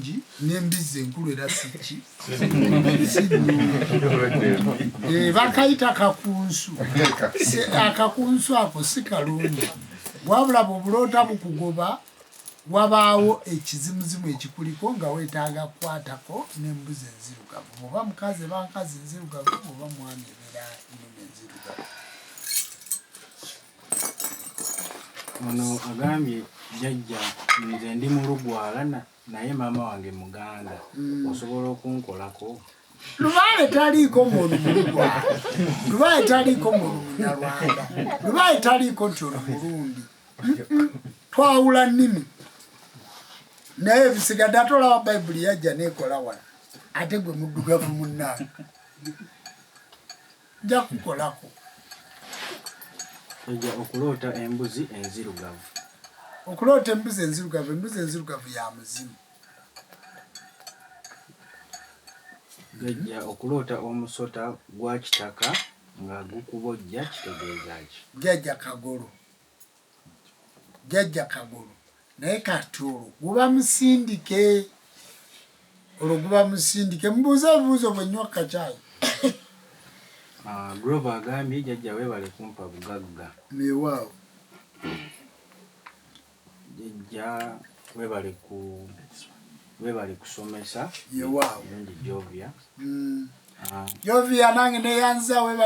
nnungi n'embizzi enkulu era siki bakayita kakunsu. Akakunsu ako si kalungi wabula bw'obuloota bukugoba wabaawo ekizimuzimu ekikuliko nga weetaaga kukwatako n'embuzi enzirugavu oba mukazi eba nkazi nzirugavu oba mwami ebeera nnume enzirugavu. Ono agambye jjajja nze ndi mulugwala naye maama wange muganda osobola okunkolako? Lubaale taliiko muntu mulugwala, Lubaale taliiko muntu munyarwanda, Lubaale taliiko nti ono Murundi. Twawula nnimi naye ebisigadde ate olaba Bayibuli yajja neekola wano ate gwe muddugavu munnange nja kukolako. Jjajja okuloota embuzi enzirugavu. Okuloota embuzi enzirugavu, embuzi enzirugavu ya muzimu. Jjajja okuloota omusota gwa kitaka nga gukubojja kitegeeza ki? Jjajja kagolo, jjajja kagolo naye kati olwo guba musindike, olwo guba musindike. Mubuuze ebibuuzo bwe nnywa kacaayi. Grover agambye jjajja weebale kumpa bugagga. Meewaawo. Jjajja weebale kusomesa. Yeewaawo. Birungi Jovia. Jovia nange neeyanza weebale.